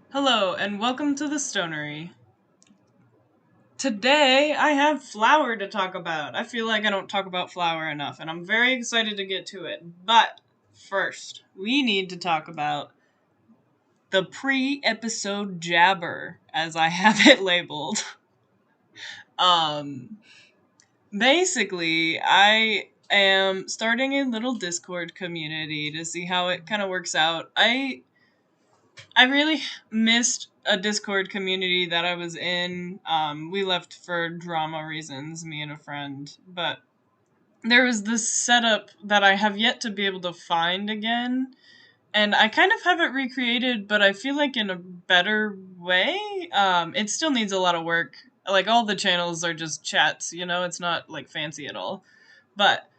Hello, and welcome to the Stonery. Today, I have flour to talk about. I feel like I don't talk about flour enough, and I'm very excited to get to it. But first, we need to talk about the pre-episode jabber, as I have it labeled. Um, Basically, I am starting a little Discord community to see how it kind of works out. I really missed a Discord community that I was in. We left for drama reasons, me and a friend. But there was this setup that I have yet to be able to find again. And I kind of have it recreated, but I feel like in a better way. It still needs a lot of work. Like, all the channels are just chats, it's not, like, fancy at all. But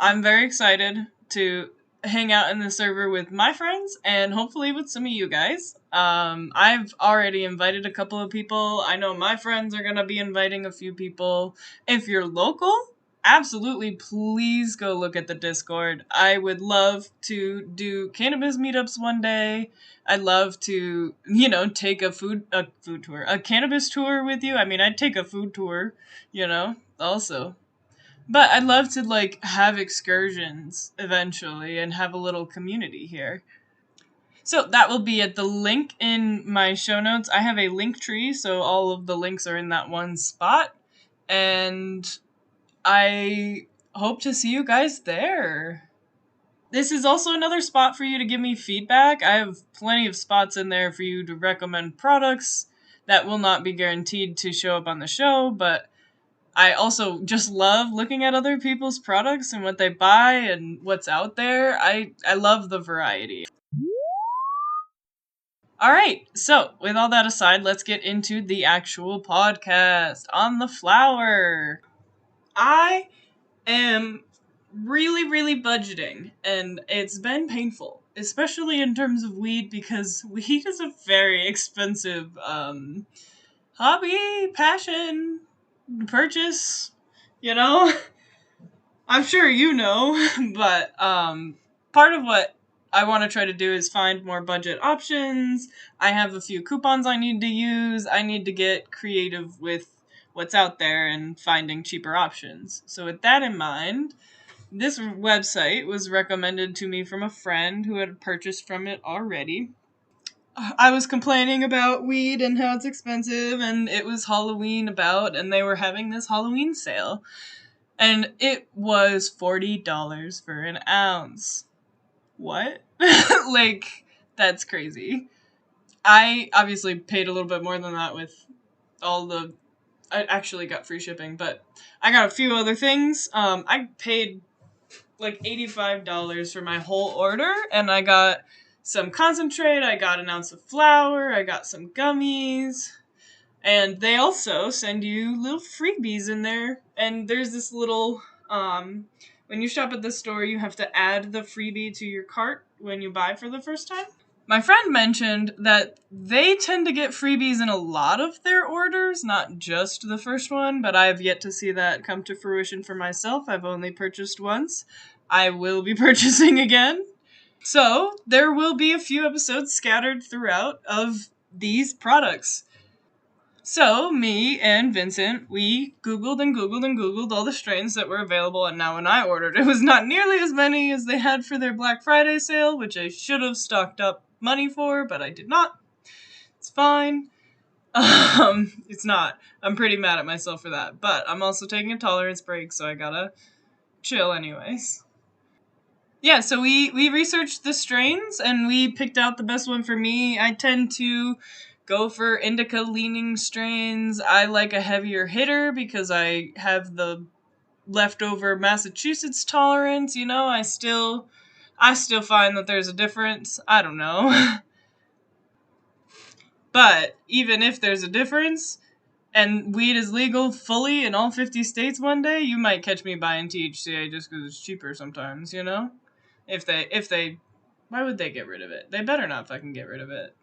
I'm very excited to hang out in the server with my friends and hopefully with some of you guys. I've already invited a couple of people. I know my friends are going to be inviting a few people. If you're local, absolutely please go look at the Discord. I would love to do cannabis meetups one day. I'd love to, take a food tour, a cannabis tour with you. I mean, I'd take a food tour, also. But I'd love to have excursions eventually and have a little community here. So that will be at the link in my show notes. I have a link tree, so all of the links are in that one spot. And I hope to see you guys there. This is also another spot for you to give me feedback. I have plenty of spots in there for you to recommend products that will not be guaranteed to show up on the show, but I also just love looking at other people's products and what they buy and what's out there. I love the variety. All right, so with all that aside, let's get into the actual podcast on the flower. I am really, really budgeting, and it's been painful, especially in terms of weed, because weed is a very expensive hobby, passion, purchase, you know? I'm sure you know, but part of what I want to try to do is find more budget options. I have a few coupons I need to use. I need to get creative with what's out there and finding cheaper options. So with that in mind, this website was recommended to me from a friend who had purchased from it already. I was complaining about weed and how it's expensive, and it was Halloween and they were having this Halloween sale. And it was $40 for an ounce. What? That's crazy. I obviously paid a little bit more than that with all the... I actually got free shipping, but I got a few other things. I paid like $85 for my whole order, and I got some concentrate, I got an ounce of flour, I got some gummies, and they also send you little freebies in there. And there's this little, when you shop at the store, you have to add the freebie to your cart when you buy for the first time. My friend mentioned that they tend to get freebies in a lot of their orders, not just the first one, but I have yet to see that come to fruition for myself. I've only purchased once. I will be purchasing again. So, there will be a few episodes scattered throughout of these products. So, me and Vincent, we Googled and Googled and Googled all the strains that were available, and now when I ordered, it was not nearly as many as they had for their Black Friday sale, which I should have stocked up money for, but I did not. It's fine. It's not. I'm pretty mad at myself for that, but I'm also taking a tolerance break, so I gotta chill anyways. Yeah, so we researched the strains, and we picked out the best one for me. I tend to go for indica leaning strains. I like a heavier hitter because I have the leftover Massachusetts tolerance, I still find that there's a difference. I don't know. But even if there's a difference and weed is legal fully in all 50 states one day, you might catch me buying THCA just because it's cheaper sometimes, If they why would they get rid of it? They better not fucking get rid of it.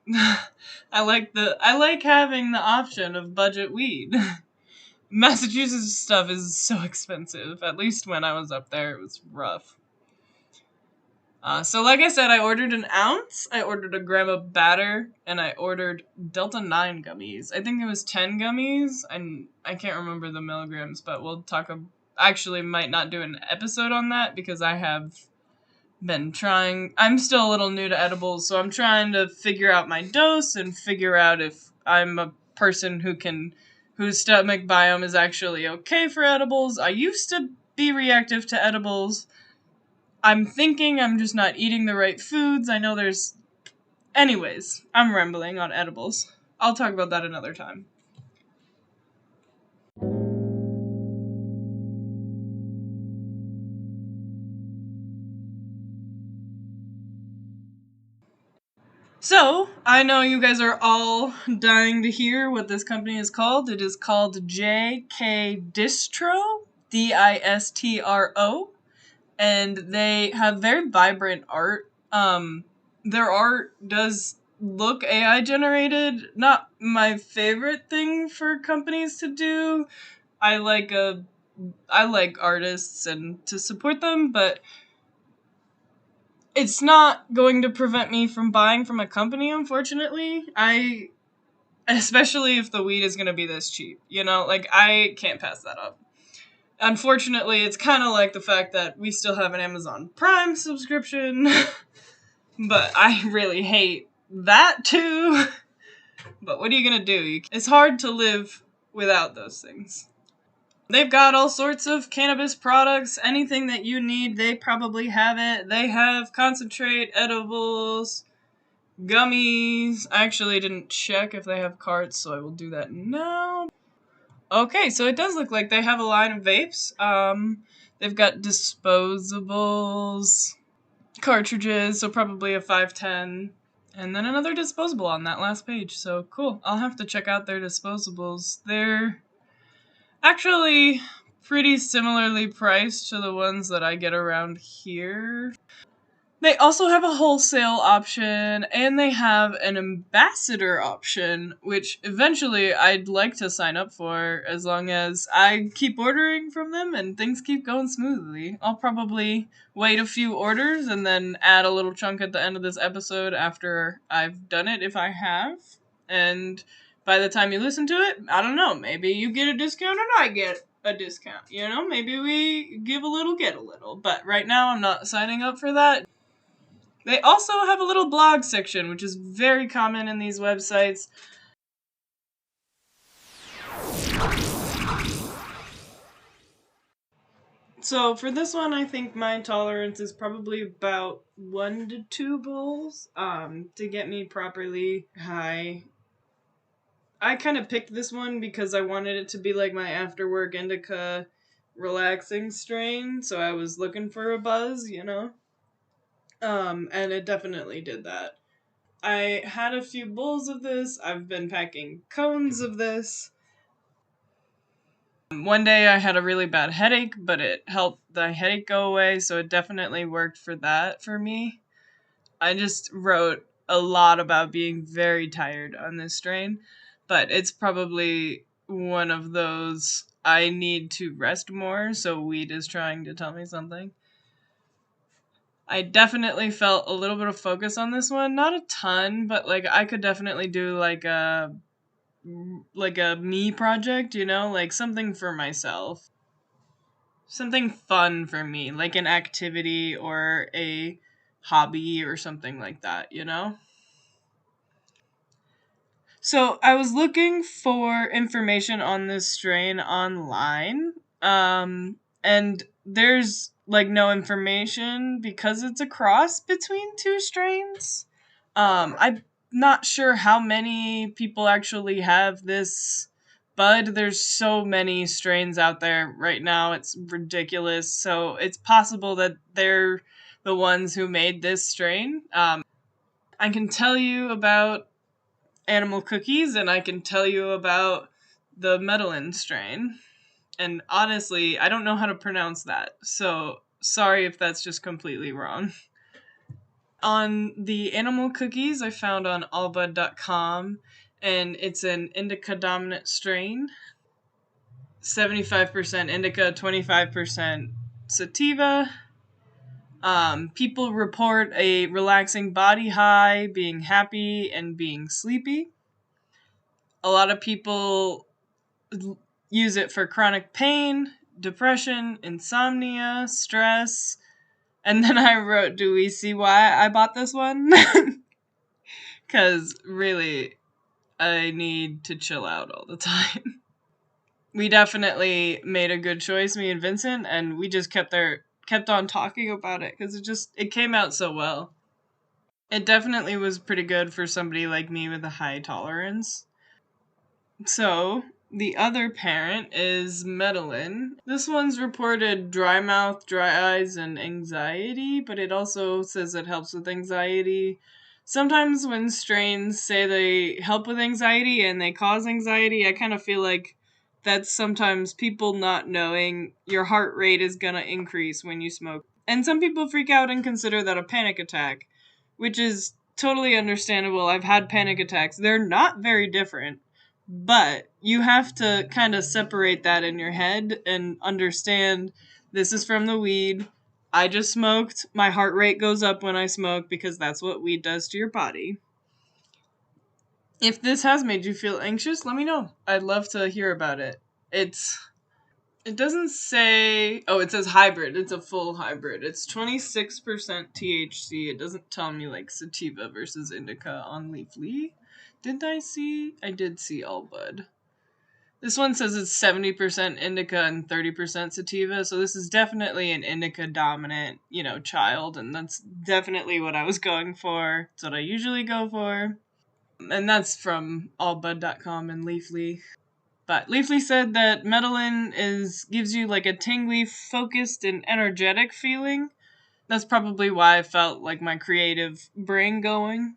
I like having the option of budget weed. Massachusetts stuff is so expensive. At least when I was up there, it was rough. So like I said, I ordered an ounce, I ordered a gram of batter, and I ordered Delta 9 gummies. I think it was 10 gummies, and I can't remember the milligrams, but we'll talk actually might not do an episode on that because I have been trying. I'm still a little new to edibles, so I'm trying to figure out my dose and figure out if I'm a person whose stomach biome is actually okay for edibles. I used to be reactive to edibles. I'm thinking I'm just not eating the right foods. I know there's. Anyways, I'm rambling on edibles. I'll talk about that another time. So, I know you guys are all dying to hear what this company is called. It is called JK Distro, Distro, and they have very vibrant art. Their art does look AI generated. Not my favorite thing for companies to do. I like artists and to support them, but it's not going to prevent me from buying from a company, unfortunately. Especially if the weed is going to be this cheap, like I can't pass that up. Unfortunately, it's kind of like the fact that we still have an Amazon Prime subscription, but I really hate that too. But what are you going to do? It's hard to live without those things. They've got all sorts of cannabis products. Anything that you need, they probably have it. They have concentrate, edibles, gummies. I actually didn't check if they have carts, so I will do that now. Okay, so it does look like they have a line of vapes. They've got disposables, cartridges, so probably a 510, and then another disposable on that last page. So cool. I'll have to check out their disposables. They're actually pretty similarly priced to the ones that I get around here. They also have a wholesale option, and they have an ambassador option, which eventually I'd like to sign up for as long as I keep ordering from them and things keep going smoothly. I'll probably wait a few orders and then add a little chunk at the end of this episode after I've done it if I have. And by the time you listen to it, I don't know, maybe you get a discount and I get a discount, maybe we give a little, get a little. But right now I'm not signing up for that. They also have a little blog section, which is very common in these websites. So for this one, I think my tolerance is probably about 1 to 2 bowls to get me properly high. I kind of picked this one because I wanted it to be like my after work indica relaxing strain, so I was looking for a buzz, and it definitely did that. I had a few bowls of this. I've been packing cones of this. One day I had a really bad headache, but it helped the headache go away, so it definitely worked for that for me. I just wrote a lot about being very tired on this strain, but it's probably one of those I need to rest more, so weed is trying to tell me something. I definitely felt a little bit of focus on this one. Not a ton, but I could definitely do like a me project, like something for myself. Something fun for me, like an activity or a hobby or something like that. So I was looking for information on this strain online, and there's no information because it's a cross between two strains. I'm not sure how many people actually have this bud. There's so many strains out there right now. It's ridiculous. So it's possible that they're the ones who made this strain. I can tell you about animal cookies, and I can tell you about the Medellin strain. And honestly, I don't know how to pronounce that, so sorry if that's just completely wrong. On the animal cookies, I found on allbud.com, and it's an indica dominant strain. 75% indica, 25% sativa. People report a relaxing body high, being happy, and being sleepy. A lot of people use it for chronic pain, depression, insomnia, stress. And then I wrote, do we see why I bought this one? Because really, I need to chill out all the time. We definitely made a good choice, me and Vincent, and we just kept on talking about it because it came out so well. It definitely was pretty good for somebody like me with a high tolerance. So, the other parent is Medellin. This one's reported dry mouth, dry eyes, and anxiety, but it also says it helps with anxiety. Sometimes when strains say they help with anxiety and they cause anxiety, I kind of feel like that's sometimes people not knowing your heart rate is going to increase when you smoke. And some people freak out and consider that a panic attack, which is totally understandable. I've had panic attacks. They're not very different. But you have to kind of separate that in your head and understand this is from the weed. I just smoked. My heart rate goes up when I smoke because that's what weed does to your body. If this has made you feel anxious, let me know. I'd love to hear about it. It doesn't say... Oh, it says hybrid. It's a full hybrid. It's 26% THC. It doesn't tell me like sativa versus indica on Leafly. I did see all bud. This one says it's 70% indica and 30% sativa, so this is definitely an indica dominant, child, and that's definitely what I was going for. It's what I usually go for. And that's from allbud.com and Leafly. But Leafly said that Medellin gives you like a tingly, focused, and energetic feeling. That's probably why I felt like my creative brain going.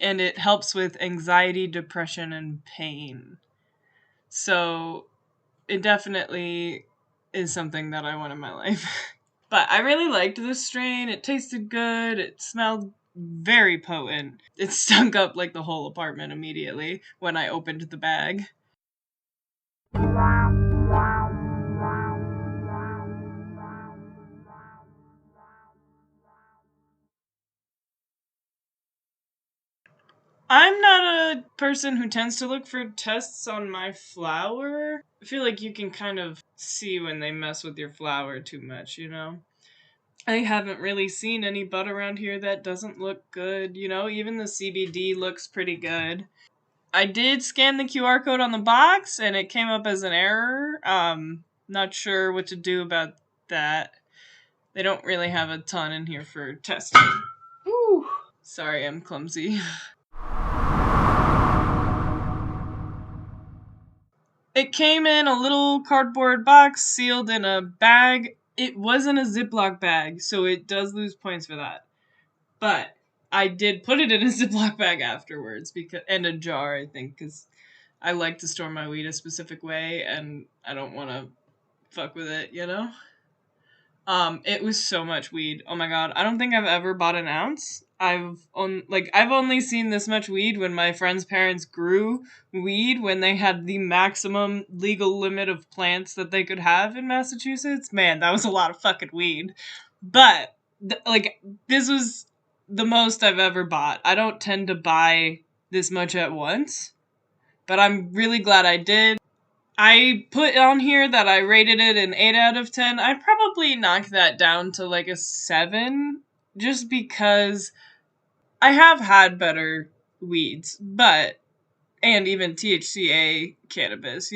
And it helps with anxiety, depression, and pain. So it definitely is something that I want in my life. But I really liked this strain. It tasted good. It smelled very potent. It stunk up like the whole apartment immediately when I opened the bag. I'm not a person who tends to look for tests on my flower. I feel like you can kind of see when they mess with your flower too much, I haven't really seen any bud around here that doesn't look good, even the CBD looks pretty good. I did scan the QR code on the box and it came up as an error. Not sure what to do about that. They don't really have a ton in here for testing. Whew. Sorry, I'm clumsy. It came in a little cardboard box sealed in a bag. It wasn't a Ziploc bag, so it does lose points for that. But I did put it in a Ziploc bag afterwards and a jar, I think, because I like to store my weed a specific way and I don't want to fuck with it, It was so much weed. Oh my god, I don't think I've ever bought an ounce. I've only seen this much weed when my friend's parents grew weed when they had the maximum legal limit of plants that they could have in Massachusetts. Man, that was a lot of fucking weed. But this was the most I've ever bought. I don't tend to buy this much at once, but I'm really glad I did. I put on here that I rated it an 8 out of 10. I'd probably knock that down to like a 7, just because I have had better weeds, and even THCA cannabis,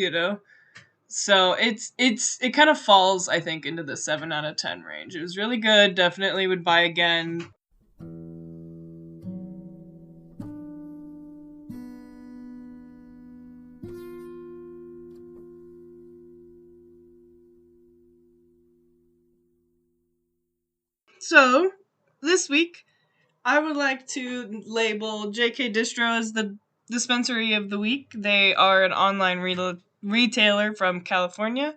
So it kind of falls, I think, into the 7 out of 10 range. It was really good. Definitely would buy again. So, this week, I would like to label JK Distro as the dispensary of the week. They are an online retailer from California.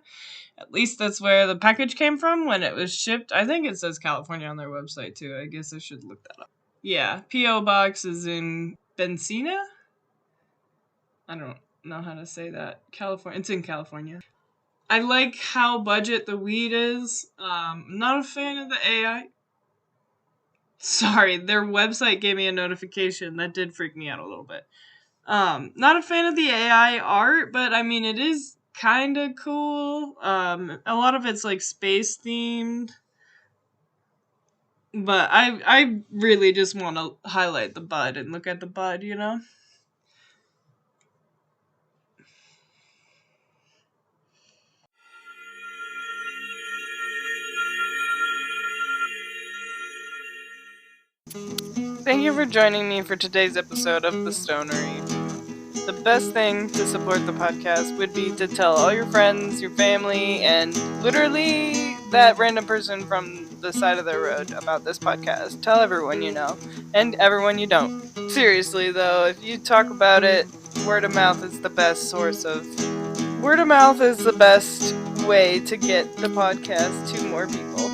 At least that's where the package came from when it was shipped. I think it says California on their website too. I guess I should look that up. Yeah, P.O. Box is in Benzina? I don't know how to say that. California. It's in California. I like how budget the weed is. I'm not a fan of the AI. Sorry, their website gave me a notification that did freak me out a little bit. Not a fan of the AI art, but I mean it is kind of cool. A lot of it's like space themed, but I really just want to highlight the bud and look at the bud, you know. Thank you for joining me for today's episode of The Stonery. The best thing to support the podcast would be to tell all your friends, your family, and literally that random person from the side of the road about this podcast. Tell everyone you know, and everyone you don't. Seriously though, if you talk about it, word of mouth is the best Word of mouth is the best way to get the podcast to more people.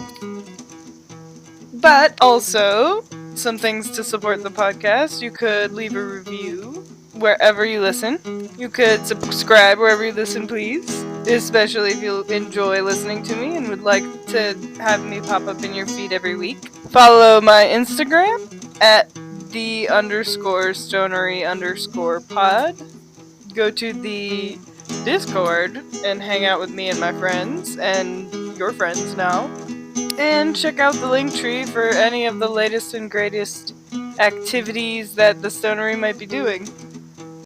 But also, some things to support the podcast. You could leave a review wherever you listen. You could subscribe wherever you listen, please. Especially if you enjoy listening to me and would like to have me pop up in your feed every week. Follow my Instagram at _stonery_pod. Go to the Discord and hang out with me and my friends and your friends now. And check out the link tree for any of the latest and greatest activities that the Stonery might be doing.